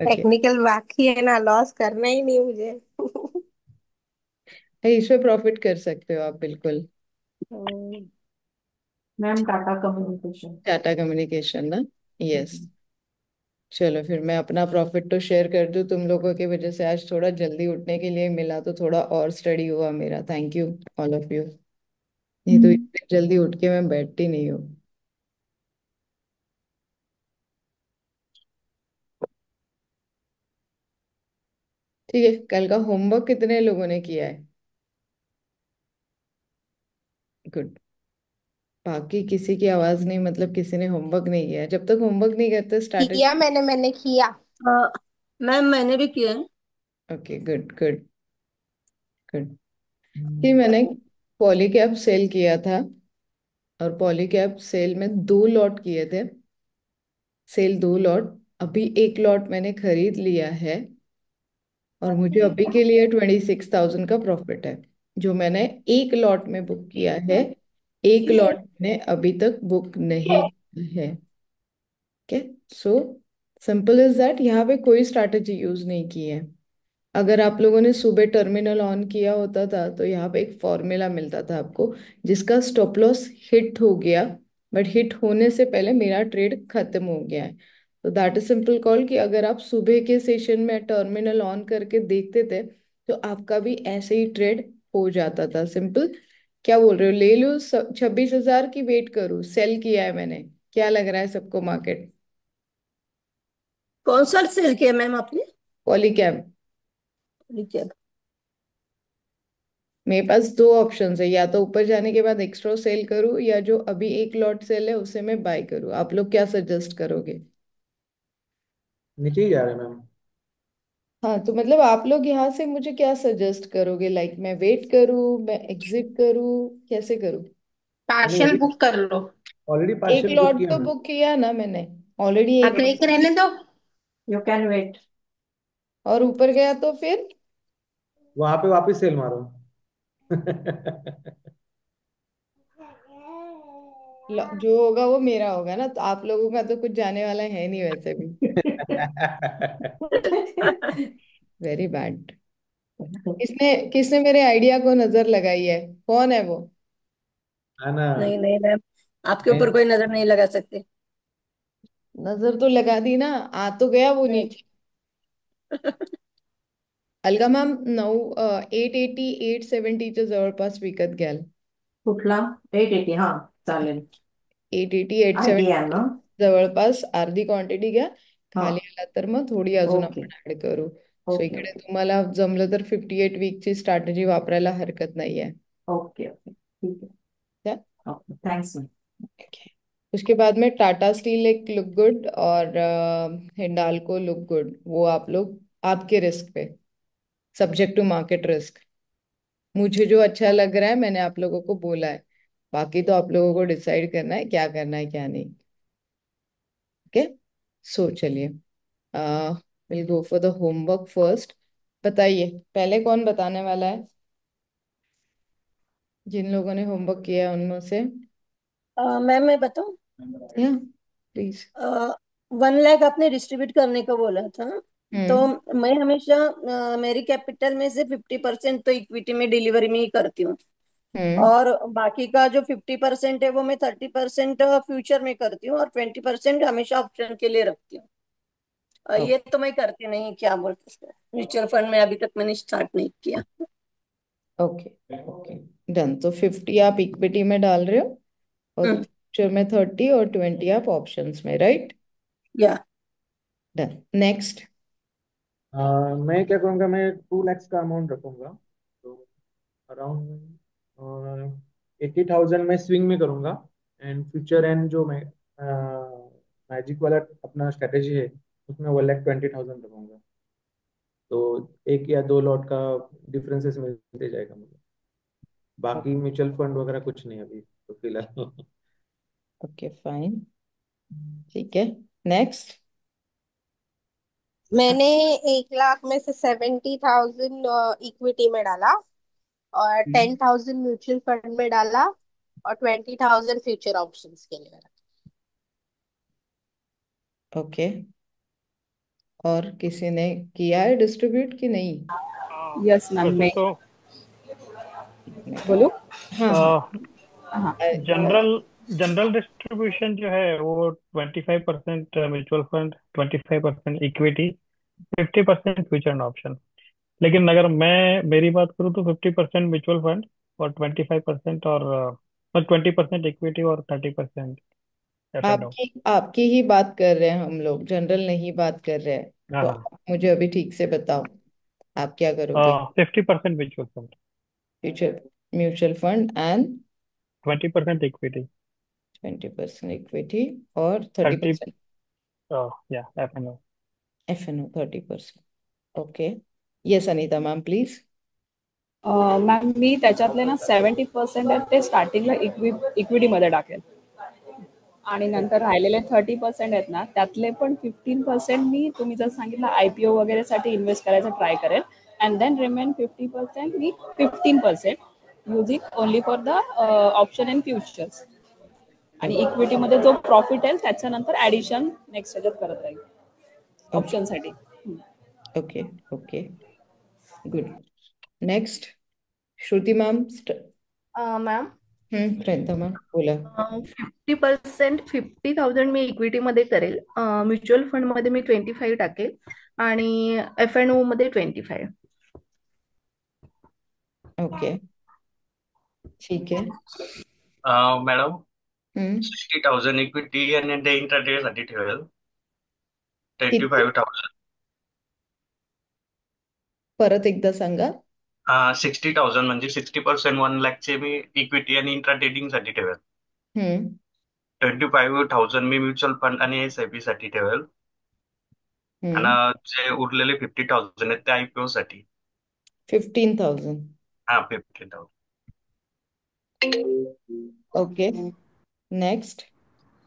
Okay. Technical बाकी है ना, लॉस करना ही नहीं मुझे। इस पे प्रॉफिट कर सकते हो आप बिल्कुल। Hmm, ma'am Tata communication. Tata communication ना। यस। चलो फिर मैं अपना प्रॉफिट तो शेयर कर दूं, तुम लोगों की वजह से आज थोड़ा जल्दी उठने के लिए मिला तो थोड़ा और स्टडी हुआ मेरा। Thank you all of you. नहीं तो इतनी जल्दी उठ के मैं बैठती नहीं हूँ। ठीक है, कल का होमवर्क कितने लोगों ने किया है? गुड। बाकी किसी की आवाज नहीं, मतलब किसी ने होमवर्क नहीं किया है। जब तक होमवर्क नहीं करते स्ट्रैटेजी। किया मैंने किया। मैम मैंने भी किया है। Okay, good good good. कि मैंने पॉलीकैब सेल किया था, और पॉलीकैब सेल में 2 लॉट किए थे। Sell 2 lot. अभी एक लॉट मैंने खरीद लिया है, और मुझे अभी के लिए 26,000 का प्रॉफिट है। जो मैंने एक लॉट में बुक किया है, एक लॉट मैंने अभी तक बुक नहीं किया है। Okay. So simple is that, यहाँ पे कोई स्ट्रैटेजी यूज नहीं की है। अगर आप लोगों ने सुबह टर्मिनल ऑन किया होता था तो यहाँ पे एक फॉर्मूला मिलता था आपको, जिसका स्टॉप लॉस हिट हो गया, बट हिट होने से पहले मेरा ट्रेड खत्म हो गया है। तो दैट इज सिंपल कॉल कि अगर आप सुबह के सेशन में टर्मिनल ऑन करके देखते थे तो आपका भी ऐसे ही ट्रेड हो जाता था। सिंपल। क्या बोल रहे हो, ले लूँ 26,000 की, वेट करूँ? सेल किया है मैंने। क्या लग रहा है सबको मार्केट? कौन सा सेल किया मैम आपने? पॉलीकैब। ठीक है। मेरे पास 2 ऑप्शंस है, या तो ऊपर जाने के बाद एक्स्ट्रा सेल करूं, या जो अभी एक लॉट सेल है उसे मैं बाय करूं। आप लोग क्या सजेस्ट करोगे? नीचे ही जा रहे हैं मैम। हाँ, तो मतलब आप लोग यहाँ से मुझे क्या सजेस्ट करोगे? लाइक मैं वेट करूं, मैं एग्जिट करूं, कैसे करूं? नहीं, पार्शियल अभी बुक कर लो। ऑलरेडी एक पार्शियल बुक लॉट किया तो मैम। बुक किया ना मैंने ऑलरेडी हाँ एक। तो एक रहने दो। You can wait. और ऊपर गया तो फिर वहां पे वापस सेल मारो। जो होगा वो मेरा होगा ना, तो आप लोगों का तो कुछ जाने वाला है नहीं वैसे भी। Very bad. किसने किसने मेरे आइडिया को नजर लगाई है? कौन है वो? है ना। नहीं नहीं मैम, आपके मैं ऊपर कोई नजर नहीं लगा सकते। नजर तो लगा दी ना, आ तो गया वो हम्म। नीचे। अलगा मैम 880 870 जवळपास विकत घ्याल? कुठला? 880, हा चालेल. 880 एट आयडिया ना. सेव्हन्टी जवळपास अर्धी क्वांटिटी घ्या. हा. खाली आला तर मग थोडी अजून ओके. आपण ऍड करू. So okay. इकडे ओके. तुम्हाला जमलं तर 58 वीकची स्ट्रॅटेजी वापरायला हरकत नाहीये. ओके. ओके ठीक है. क्या? Okay thanks ma'am. Okay. उसके बाद में टाटा स्टील एक लुक गुड, और हिंडाल्को लुक गुड। वो आप लोग आपके रिस्क पे, सब्जेक्ट टू मार्केट रिस्क। मुझे जो अच्छा लग रहा है मैंने आप लोगों को बोला है, बाकी तो आप लोगों को डिसाइड करना है क्या करना है क्या नहीं। ओके। सो चलिए, will go for the homework first. बताइए पहले कौन बताने वाला है, जिन लोगों ने होमवर्क किया है उनमें से? मैम मैं बताऊं? या प्लीज। 1 लाख आपने डिस्ट्रीब्यूट करने को बोला था, तो हम्म। मैं हमेशा मेरी कैपिटल में से 50% तो इक्विटी में डिलीवरी में ही करती हूँ, हम्म। और बाकी का जो 50% है वो मैं 30% फ्यूचर में करती हूँ, और 20% हमेशा ऑप्शन के लिए रखती हूँ। ये तो मैं करती नहीं, क्या बोलते हैं, म्यूचुअल फंड में अभी तक मैंने स्टार्ट नहीं किया। Okay okay, done. तो 50 आप इक्विटी में डाल रहे हो, और हम्म. फ्यूचर में 30, और 20 आप ऑप्शंस में, राइट? या. डन। नेक्स्ट। मैं क्या करूँगा, मैं 2 lakhs का अमाउंट रखूंगा। तो अराउंड 80,000 में स्विंग में करूंगा। एंड फ्यूचर एंड जो मैं मैजिक वाला अपना स्ट्रेटेजी है, उसमें 1,20,000 रखूंगा। तो एक या 2 लॉट का डिफरेंसेस मिलते जाएगा मुझे। बाकी म्यूचुअल फंड वगैरह कुछ नहीं अभी तो फिलहाल। Okay fine. ठीक है। नेक्स्ट। मैंने 1 लाख में से 70,000 इक्विटी में डाला, और 10,000 म्यूचुअल फंड में डाला, और 20,000 फ्यूचर ऑप्शंस के लिए रखा। ओके। और किसी ने किया है डिस्ट्रीब्यूट कि नहीं? यस मैम, वैसे मैं तो बोलूं? हाँ हाँ। हाँ, जनरल जनरल डिस्ट्रीब्यूशन जो है वो 25% mutual fund, 25% equity, 50% future and option. लेकिन अगर मैं मेरी बात करूँ तो 50% म्यूचुअल फंड और 25% और 20% इक्विटी और 30% एफ एंड ओ। आपकी आपकी ही बात कर रहे हैं हम लोग, जनरल नहीं बात कर रहे हैं। हाँ तो हाँ। आप मुझे अभी ठीक से बताओ, आप क्या करोगे? 50% mutual fund, future mutual fund and 20% equity, 20% equity और थर्टी 30 परसेंट या F and O. F and O 30%। Okay, yes Anita ma'am please. Ma'am मी त्याच्यातले ना 70% आहेत ते स्टार्टिंगला इक्विटीमध्ये टाकेल, आणि नंतर राहिलेले 30% आहेत ना त्यातले पण 15% मी तुम्ही जर सांगितलं IPO वगैरे साठी इन्व्हेस्ट करायचा ट्राय करेल, अँड देन रिमेन 50% मी 15% using only for the option and futures, आणि इक्विटीमध्ये जो प्रॉफिट आहे त्याच्यानंतर ऍडिशन नेक्स्ट ह्याच्यात करत राहील ओके ऑप्शनसाठी. Okay okay, good. Next Shruti ma'am. Ma'am Priyanka ma'am बोला. 50% 50,000 मी इक्विटीमध्ये करेल, म्युच्युअल फंडमध्ये मी 25 टाकेल आणि F&O मध्ये 25. ओके ठीक आहे. मॅडम हम्म, 60,000 इक्विटी आणि डे इंट्राडे साठी ठेवेल. किती? 25,000. परत एकदा सांगा. 60,000 म्हणजे 60% 1 लाखचे मी इक्विटी आणि इंट्रा ट्रेडिंग साठी ठेवेल. हम्म 25,000 मी म्युच्युअल फंड आणि SIP साठी ठेवेल. हम्म आणि जे उरलेले 50,000 आहेत ते IPO साठी. 15,000. 15,000. Okay next.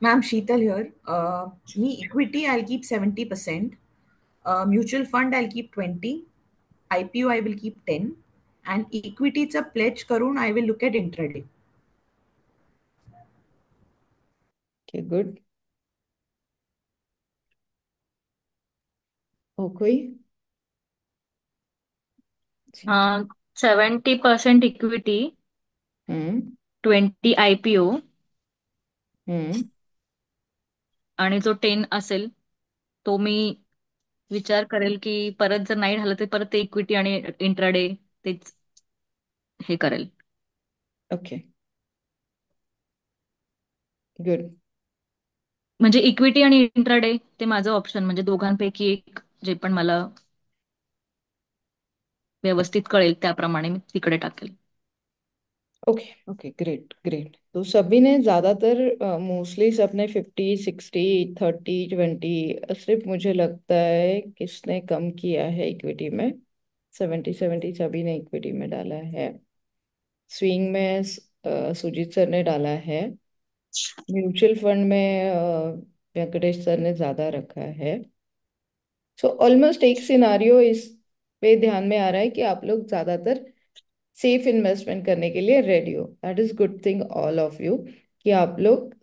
Ma'am, Sheetal here. Me equity, I'll keep 70%. Mutual fund, I'll keep 20. IPO, I will keep 10. And equity, it's a pledge karun, I will look at intraday. Okay good. और कोई? 70% equity, हम्म 20 IPO, हम्म आणि जो 10 असेल तो मी विचार करेल की परत जर नाही झालं तर परत ते इक्विटी आणि इंट्राडे तेच हे करेल. Okay good. म्हणजे इक्विटी आणि इंट्राडे ते माझं ऑप्शन, म्हणजे दोघांपैकी एक जे पण मला व्यवस्थित कळेल त्याप्रमाणे मी तिकडे टाकेल. Okay okay great great. तो सभी ने ज़्यादातर मोस्टली सबने 50 60 30 20 सिर्फ मुझे लगता है किसने कम किया है इक्विटी में. 70 70 सभी ने इक्विटी में डाला है. स्विंग में सुजीत सर ने डाला है. म्यूचुअल फंड में वेंकटेश सर ने ज़्यादा रखा है. सो ऑलमोस्ट एक सिनारियो इस पे ध्यान में आ रहा है कि आप लोग ज़्यादातर सेफ इन्वेस्टमेंट करने के लिए रेडी हो. That is good thing all of you कि आप लोग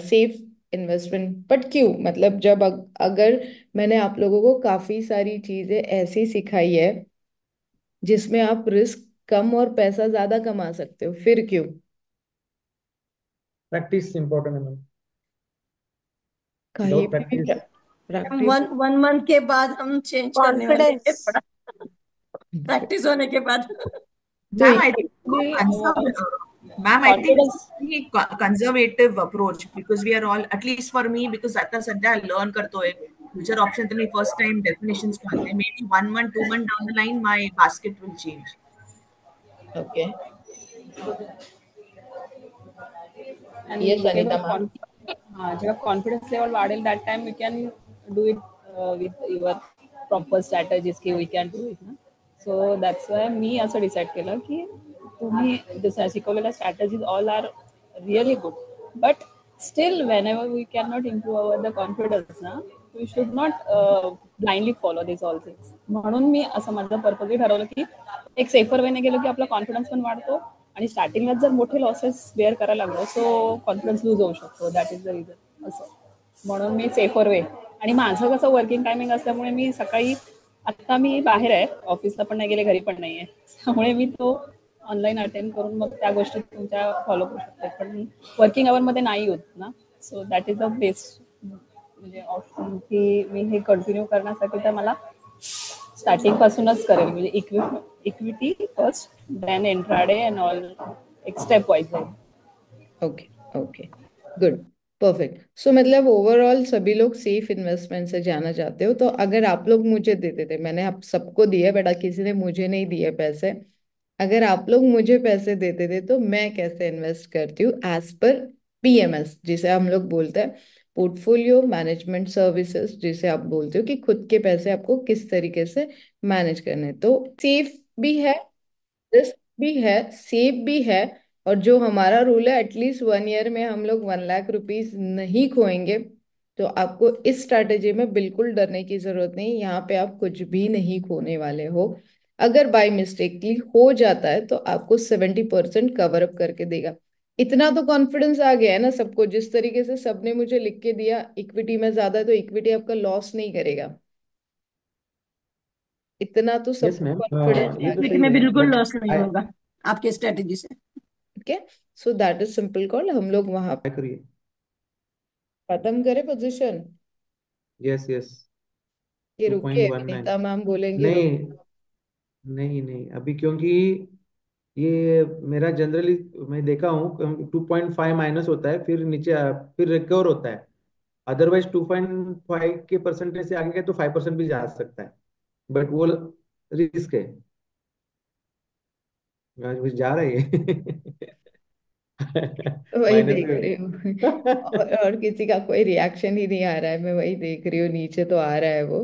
सेफ इन्वेस्टमेंट. बट क्यों, मतलब जब अगर मैंने आप लोगों को काफी सारी चीजें ऐसी सिखाई है जिसमें आप रिस्क कम और पैसा ज्यादा कमा सकते हो, फिर क्यों? प्रैक्टिस इंपॉर्टेंट है मैम. कहीं विदाउट पे भी प्रैक्टिस. प्रैक्टिस. 1 मंथ के बाद हम चेंज करने वाले हैं कॉन्फिडेंस. थोड़ा, प्रैक्टिस होने के बाद. तो Ma'am, I think Actually, ma'am, I think it's confidence a very conservative approach because we are all, at least for me, because आता सध्या learn करतोय. Future option तो मी first time definitions पाहते. Maybe 1 month, 2 month down the line, my basket will change. Okay आणि yes Anita ma'am. जेव्हा confidence level वाढेल that time we can do it with your proper strategies की we can do it ना. So that's why मी असं decide केलं की तुम्ही जसं शिकवलेल्या strategies all are really good, but still when ever we can not improve our the confidence ना, we should not blindly follow this all things. म्हणून मी असं माझं पर्पजली ठरवलं की एक सेफर वेने गेलो की आपला कॉन्फिडन्स पण वाढतो, आणि स्टार्टिंगलाच जर मोठे लॉसेस बेअर करायला लागलो सो कॉन्फिडन्स लूज होऊ शकतो. That is the reason. असं म्हणून मी सेफर वे आणि माझं कसं वर्किंग टायमिंग असल्यामुळे मी सकाळी आता मी बाहेर आहे, ऑफिसला पण नाही गेले, घरी पण नाहीये, त्यामुळे मी तो ऑनलाईन अटेंड करून मग त्या गोष्टी तुमच्या फॉलो करू शकते, पण वर्किंग अवरमध्ये नाही होत ना. So that is the best म्हणजे ऑप्शन की मी हे कंटिन्यू करण्यासाठी तर मला स्टार्टिंग पासूनच करेल, म्हणजे equity first then intraday and all, एक स्टेप वाइज जाईल. Okay okay, good, perfect. So मतलब ओवरऑल सभी लोग सेफ इन्वेस्टमेंट से जाना चाहते हो, तो अगर आप लोग मुझे देते थे, मैंने आप सबको दिए बेटा, किसी ने मुझे नहीं दिए पैसे, अगर आप लोग मुझे पैसे देते थे तो मैं कैसे इन्वेस्ट करती हूँ एज पर पीएमएस, जिसे हम लोग बोलते हैं पोर्टफोलियो मैनेजमेंट सर्विसेज, जिसे आप बोलते हो कि खुद के पैसे आपको किस तरीके से मैनेज करने हैं। तो सेफ भी है, रिस्क भी है, सेफ भी है, और जो हमारा रूल है एटलीस्ट 1 ईयर में हम लोग 1 लाख रुपीज नहीं खोएंगे। तो आपको इस स्ट्रैटेजी में बिल्कुल डरने की जरूरत नहीं, यहाँ पे आप कुछ भी नहीं खोने वाले हो। अगर बाय मिस्टेकली हो जाता है तो आपको 70% कवर अप करके देगा। इतना तो कॉन्फिडेंस आ गया है ना सबको, जिस तरीके से सबने मुझे लिख के दिया इक्विटी में ज्यादा है तो इक्विटी आपका लॉस नहीं करेगा, इतना तो यस सबको मैम, कॉन्फिडेंस ये आ तो इक्विटी गया। सही में है, बिल्कुल बट लॉस नहीं आई होगा आपके स्ट्रेटेजी से। Okay, so that is simple call, हम लोग वहां करिए। खत्म करें पोजीशन यस यस, कि टू रुके, point one nine Vinita ma'am बोलेंगी रुक। नहीं नहीं नहीं, अभी क्योंकि ये मेरा जनरली मैं देखा हूँ 2.5 माइनस होता है, फिर नीचे फिर रिकवर होता है। अदरवाइज 2.5 के परसेंटेज से आगे गए तो 5% भी जा सकता है, बट वो रिस्क है। आज जा रही है वही माइनस देख रही हूँ और किसी का कोई रिएक्शन ही नहीं आ रहा है, मैं वही देख रही हूँ, नीचे तो आ रहा है वो।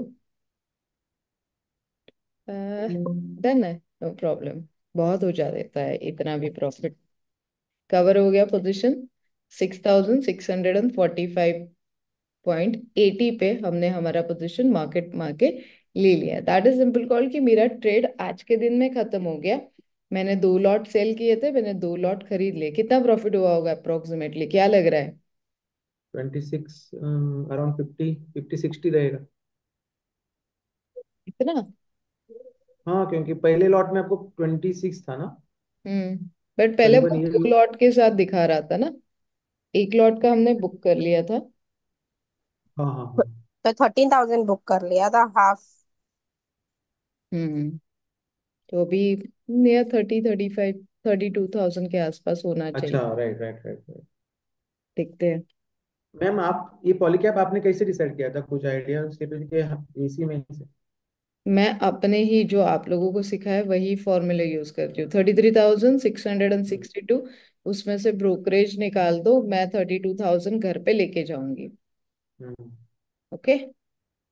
डन है, नो प्रॉब्लम, बहुत हो जा देता है इतना भी प्रॉफिट। कवर हो गया पोजीशन 6645.80 पे, हमने हमारा पोजीशन मार्केट मार्के ले लिया। दैट इज सिंपल कॉल कि मेरा ट्रेड आज के दिन में खत्म हो गया। मैंने 2 लॉट सेल किए थे, मैंने 2 लॉट खरीद लिए। कितना प्रॉफिट हुआ होगा अप्रोक्सीमेटली, क्या लग रहा है? 26, अराउंड 50-60 रहेगा। इतना? हाँ, क्योंकि पहले लॉट में आपको 26 था ना, बट पहले करीबन वो ये। 2 लॉट के साथ दिखा रहा था ना, 1 लॉट का हमने बुक कर लिया था। हाँ हाँ हाँ। तो 13,000 बुक कर लिया था, हाफ। हम्म तो अभी नियर 30, 35, 32,000 के आसपास होना अच्छा, चाहिए। Right right right right. देखते हैं। मैम, आप ये पॉलीकैप आपने कैसे डिसाइड किया था, कुछ आइडिया उसके पीछे के एसी में से? मैं अपने ही जो आप लोगों को सिखाया वही फॉर्मूला यूज करती हूँ, 33,662, उसमें से ब्रोकरेज निकाल दो, मैं 32,000 घर पे लेके जाऊंगी। हम्म। ओके,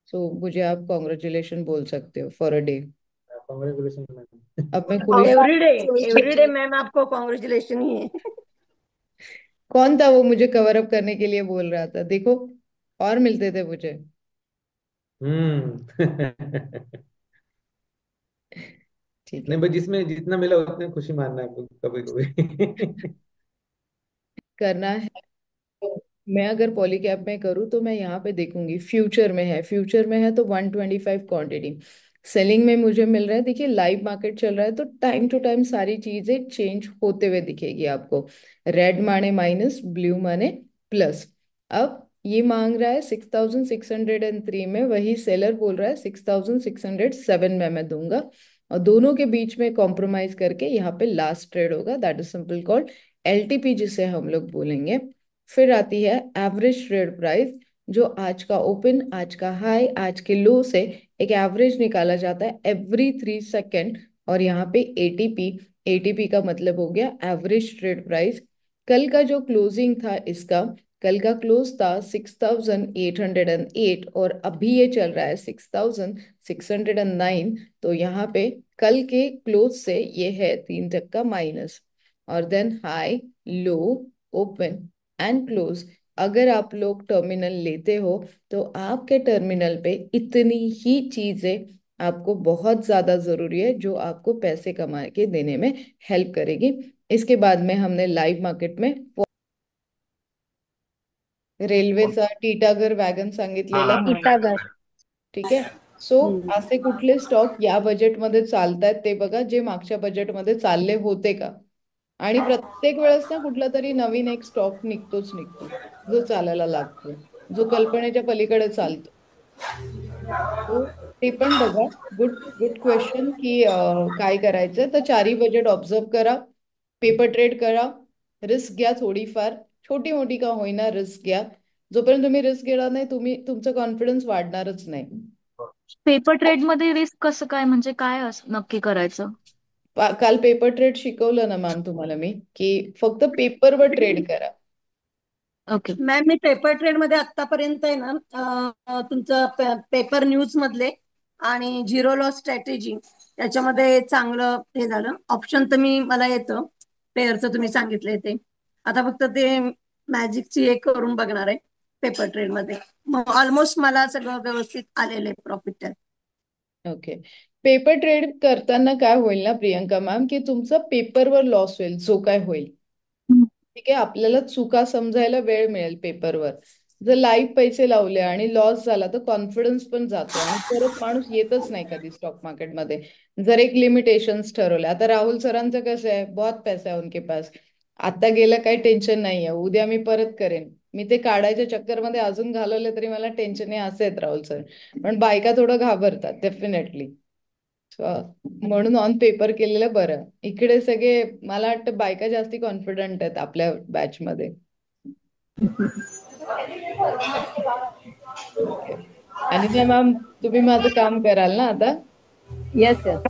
सो मुझे आप कॉन्ग्रेचुलेशन बोल सकते हो for a day. Congratulation ma'am. अब मैं कोई एवरीडे, एवरीडे Congratulations. मैम आपको कॉन्ग्रेचुलेशन ही है। कौन था वो मुझे कवर अप करने के लिए बोल रहा था, देखो और मिलते थे मुझे। हम्म ठीक नहीं, है, बस जिसमें जितना मिला उतने खुशी मानना है आपको कभी कभी करना है। तो मैं अगर पॉलीकैब में करूँ तो मैं यहाँ पे देखूंगी फ्यूचर में है, फ्यूचर में है तो 125 क्वांटिटी सेलिंग में मुझे मिल रहा है। देखिए लाइव मार्केट चल रहा है तो टाइम टू टाइम सारी चीजें चेंज होते हुए दिखेगी आपको। रेड माने माइनस, ब्लू माने प्लस। अब ये मांग रहा है 6,603 में, वही सेलर बोल रहा है 6,607 में मैं दूंगा, और दोनों के बीच में कॉम्प्रोमाइज करके यहाँ पे लास्ट ट्रेड होगा। That is simple called LTP, जिसे हम लोग बोलेंगे। फिर आती है एवरेज ट्रेड प्राइस, जो आज का ओपन, आज का हाई, आज के लो से एक एवरेज निकाला जाता है एवरी 3 सेकेंड। और यहाँ पे एटीपी, एटीपी का मतलब हो गया एवरेज ट्रेड प्राइस। कल का जो क्लोजिंग था इसका, कल का क्लोज था 6,808 और अभी ये चल रहा है 6,609। तो यहाँ पे कल के क्लोज से ये है 3 टक्का माइनस। और then high, low, open and close. अगर आप लोग टर्मिनल लेते हो तो आपके टर्मिनल पे इतनी ही चीजें आपको बहुत ज्यादा जरूरी है, जो आपको पैसे कमा के देने में हेल्प करेगी। इसके बाद में हमने लाइव मार्केट में रेल्वेचा टिटागर वॅगन सांगितलेला हा. टिटागर. ठीक आहे. सो असे कुठले स्टॉक या बजेटमध्ये चालतायत ते बघा, जे मागच्या बजेटमध्ये चालले होते का. आणि प्रत्येक वेळेस ना कुठला तरी नवीन एक स्टॉक निघतो जो चालायला लागतो, जो कल्पनेच्या पलीकडे चालतो. तो ते पण बघा. गुड गुड क्वेश्चन की काय करायचं. तर चारही बजेट ऑब्झर्व करा, पेपर ट्रेड करा, रिस्क घ्या थोडीफार, छोटी मोठी का होईना रिस्क घ्या. जोपर्यंत तुम्ही रिस्क घेणार नाही तुमचं कॉन्फिडन्स वाढणारच नाही. पेपर ट्रेड मध्ये रिस्क कसं काय, म्हणजे काय नक्की करायचं? काल पेपर ट्रेड शिकवलं ना मॅम तुम्हाला मी, की फक्त पेपरवर ट्रेड करा. ओके मॅम, मी पेपर ट्रेड मध्ये आतापर्यंत आहे ना तुमचं पेपर न्यूज मधले आणि झिरो लॉस स्ट्रॅटेजी त्याच्यामध्ये चांगलं हे झालं. ऑप्शन तर मला येतं, पेअरचं तुम्ही सांगितलंय ते. आता फक्त ते मॅजिकची एक करून बघणार आहे पेपर ट्रेड मध्ये. ऑलमोस्ट मला सगळं व्यवस्थित आलेलं आहे प्रॉफिट त्यात. ओके. पेपर ट्रेड करताना काय होईल ना प्रियंका मॅम, की तुमचा पेपरवर लॉस होईल जो काय होईल. ठीक आहे. आपल्याला चुका समजायला वेळ मिळेल पेपरवर. जर लाईव्ह पैसे लावले आणि लॉस झाला तर कॉन्फिडन्स पण जातो आणि परत माणूस येतच नाही कधी स्टॉक मार्केटमध्ये. जर एक लिमिटेशन्स ठरवले. आता राहुल सरांचं कसं आहे, बहुत पैसा है उनके पास. आता गेलं काही टेन्शन नाहीये, उद्या मी परत करेन. मी ते काढायच्या चक्करमध्ये अजून घालवले तरी मला टेन्शन आहे, असे आहेत राहुल सर. पण बायका थोडं घाबरतात डेफिनेटली. म्हणून ऑन पेपर केलेलं बरं. इकडे सगळे मला वाटतं बायका जास्ती कॉन्फिडंट आहेत आपल्या बॅच मध्ये. आणि मॅम तुम्ही माझं काम कराल ना आता? Yes yes.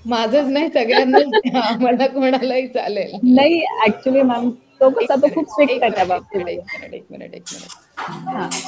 माझंच नाही, सगळ्यांनाच द्या, मला कोणालाही चालेल. नाही ऍक्च्युली मॅम तो एक कसा तो मिनिट खूप स्ट्रिक्ट एक आहे त्या मिनिट एक बाबतीमध्ये. मिनिट एक मिनिट एक मिनिट. हा